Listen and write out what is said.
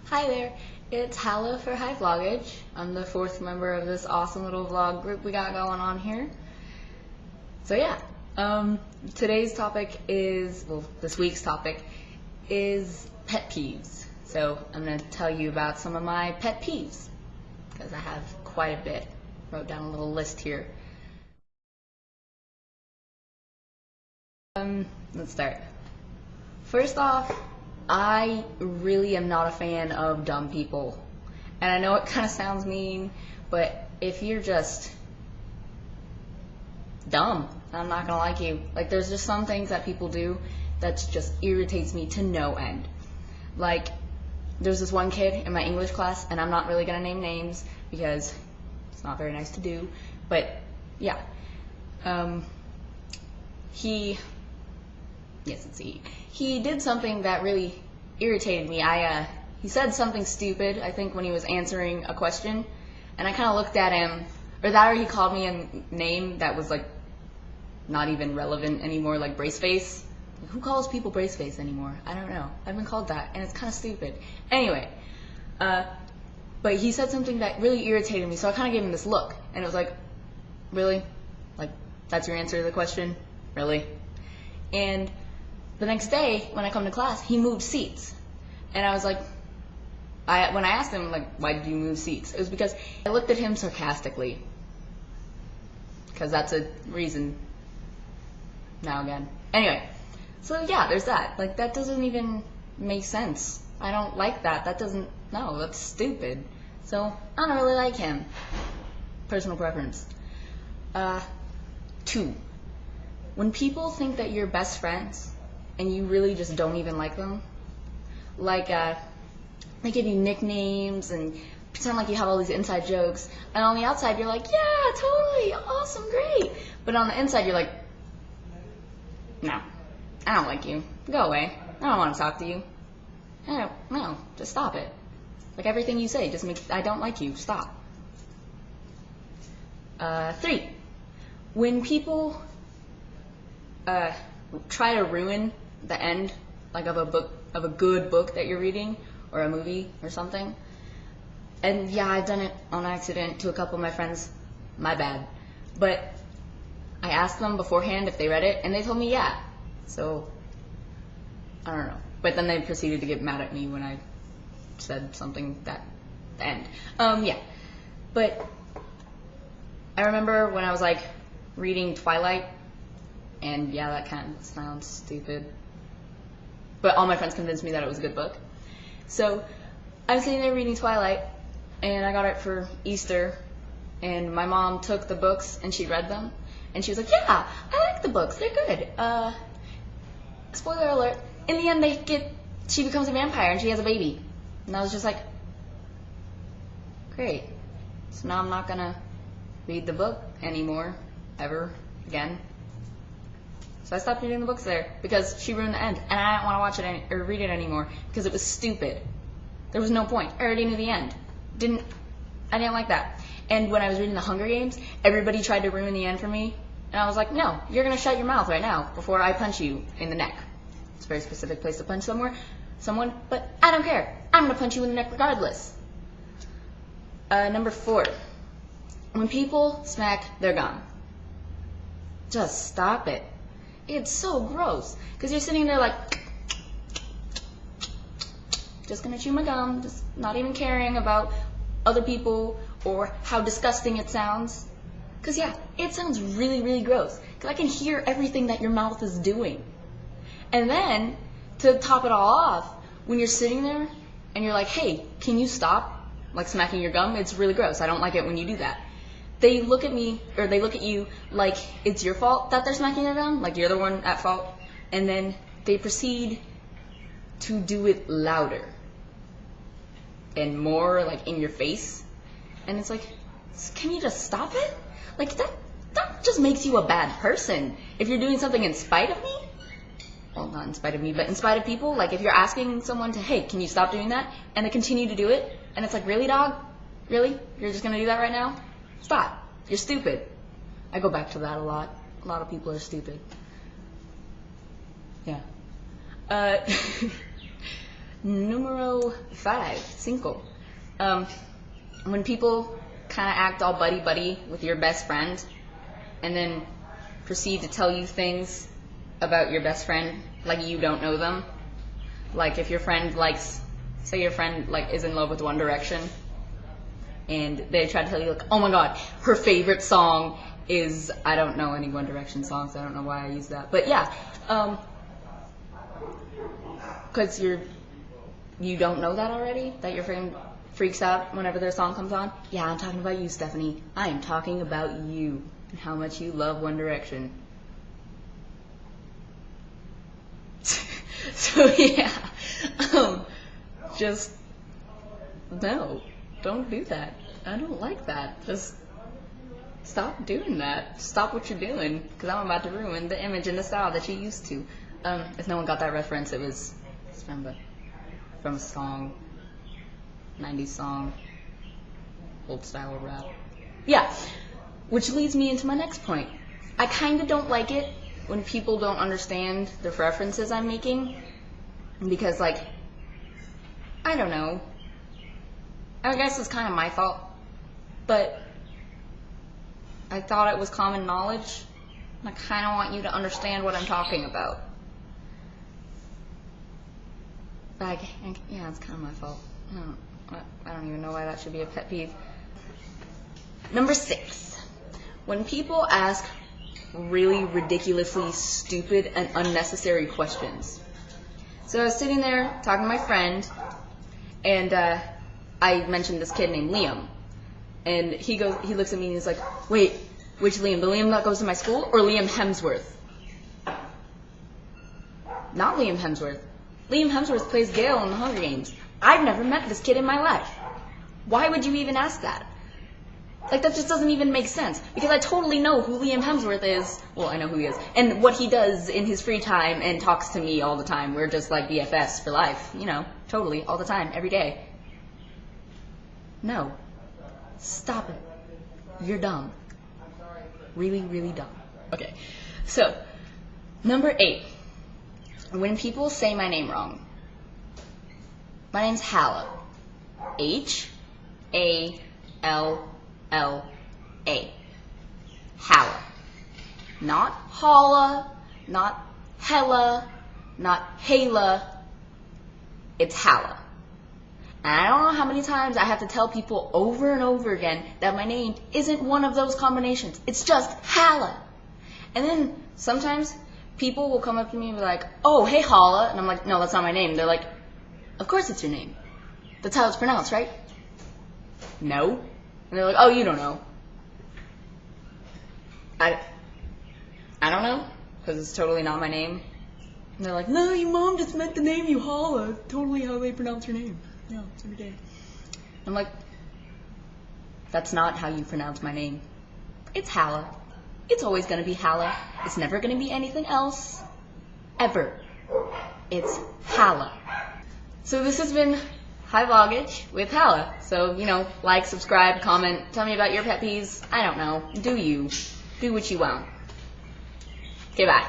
Hi there, it's Halla for High Vloggage. I'm the fourth member of this awesome little vlog group we got going on here. So yeah, today's topic is, this week's topic is pet peeves. So I'm going to tell you about some of my pet peeves, because I have quite a bit. Wrote down a little list here. Let's start. First off, I really am not a fan of dumb people. And I know it kind of sounds mean, but if you're just dumb, I'm not gonna like you. Like, there's just some things that people do that just irritates me to no end. Like, there's this one kid in my English class, and I'm not really gonna name names because it's not very nice to do, but yeah. He did something that really irritated me. He said something stupid, I think, when he was answering a question, and I kind of looked at him, or he called me a name that was, like, not even relevant anymore, like brace face. Like, who calls people brace face anymore? I don't know. I've been called that, and it's kind of stupid. Anyway, but he said something that really irritated me, so I kind of gave him this look, and it was like, really? Like, that's your answer to the question? Really? And the next day, when I come to class, he moved seats. And I was like, when I asked him, like, why did you move seats? It was because I looked at him sarcastically. Because that's a reason. Now again. Anyway, so yeah, there's that. Like, that doesn't even make sense. I don't like that. No, that's stupid. So, I don't really like him. Personal preference. 2. When people think that you're best friends, and you really just don't even like them, like, they give you nicknames and pretend like you have all these inside jokes, and on the outside you're like, yeah, totally, awesome, great, but on the inside you're like, no, I don't like you, go away, I don't want to talk to you, no, just stop it, like everything you say just makes, I don't like you, stop. 3, when people try to ruin the end, like, of a good book that you're reading, or a movie or something. And yeah, I've done it on accident to a couple of my friends, my bad. But I asked them beforehand if they read it, and they told me yeah. So, I don't know. But then they proceeded to get mad at me when I said something that end. Yeah. But I remember when I was, like, reading Twilight, and yeah, that kind of sounds stupid, but all my friends convinced me that it was a good book. So I was sitting there reading Twilight, and I got it for Easter, and my mom took the books and she read them, and she was like, yeah, I like the books, they're good. Spoiler alert, in the end she becomes a vampire and she has a baby. And I was just like, great. So now I'm not gonna read the book anymore, ever again. So I stopped reading the books there because she ruined the end, and I didn't want to watch it or read it anymore because it was stupid. There was no point. I already knew the end. I didn't like that. And when I was reading The Hunger Games, everybody tried to ruin the end for me, and I was like, no, you're gonna shut your mouth right now before I punch you in the neck. It's a very specific place to punch someone, but I don't care. I'm gonna punch you in the neck regardless. Number 4, when people smack their gum, just stop it. It's so gross, because you're sitting there like, just gonna chew my gum, just not even caring about other people or how disgusting it sounds. Because yeah, it sounds really, really gross, because I can hear everything that your mouth is doing. And then, to top it all off, when you're sitting there and you're like, hey, can you stop, like, smacking your gum? It's really gross, I don't like it when you do that. They look at me, or they look at you like it's your fault that they're smacking their gum, like you're the one at fault, and then they proceed to do it louder and more, like, in your face, and it's like, can you just stop it? Like, that just makes you a bad person. If you're doing something in spite of me, well, not in spite of me, but in spite of people, like, if you're asking someone to, hey, can you stop doing that, and they continue to do it, and it's like, really, dog? Really? You're just gonna do that right now? Stop. You're stupid. I go back to that a lot. A lot of people are stupid. Yeah. Numero 5, cinco. When people kind of act all buddy-buddy with your best friend and then proceed to tell you things about your best friend like you don't know them. Like if your friend say your friend is in love with One Direction and they try to tell you like, oh my god, her favorite song is, I don't know any One Direction songs, I don't know why I use that, but yeah, because you don't know that already, that your friend freaks out whenever their song comes on. Yeah, I'm talking about you, Stephanie. I am talking about you and how much you love One Direction. So yeah, just no, don't do that. I don't like that. Just stop doing that. Stop what you're doing, because I'm about to ruin the image and the style that you used to. If no one got that reference, it's from a song, 90s song, old style of rap. Yeah, which leads me into my next point. I kind of don't like it when people don't understand the references I'm making, because I don't know, I guess it's kind of my fault, but I thought it was common knowledge, and I kind of want you to understand what I'm talking about. But yeah, it's kind of my fault. I don't even know why that should be a pet peeve. Number 6, when people ask really ridiculously stupid and unnecessary questions. So I was sitting there talking to my friend, and I mentioned this kid named Liam, and he looks at me and he's like, wait, which Liam? The Liam that goes to my school, or Liam Hemsworth? Not Liam Hemsworth. Liam Hemsworth plays Gale in the Hunger Games. I've never met this kid in my life. Why would you even ask that? That just doesn't even make sense, because I totally know who Liam Hemsworth is. Well, I know who he is, and what he does in his free time, and talks to me all the time. We're just like BFFs for life, totally, all the time, every day. No. Stop it. You're dumb. Really, really dumb. Okay, so, number 8. When people say my name wrong. My name's Halla. H-A-L-L-A. Halla. Not Halla, not Hella, not Halla. It's Halla. And I don't know how many times I have to tell people over and over again that my name isn't one of those combinations. It's just Halla. And then sometimes people will come up to me and be like, oh, hey, Halla. And I'm like, no, that's not my name. They're like, of course it's your name. That's how it's pronounced, right? No. And they're like, oh, you don't know. I don't know, because it's totally not my name. And they're like, no, your mom just meant to name you Halla. It's totally how they pronounce your name. Yeah, it's every day. I'm like, that's not how you pronounce my name. It's Halla. It's always going to be Halla. It's never going to be anything else. Ever. It's Halla. So this has been High Vloggage with Halla. So, like, subscribe, comment, tell me about your pet peeves. I don't know. Do you. Do what you want. Okay, bye.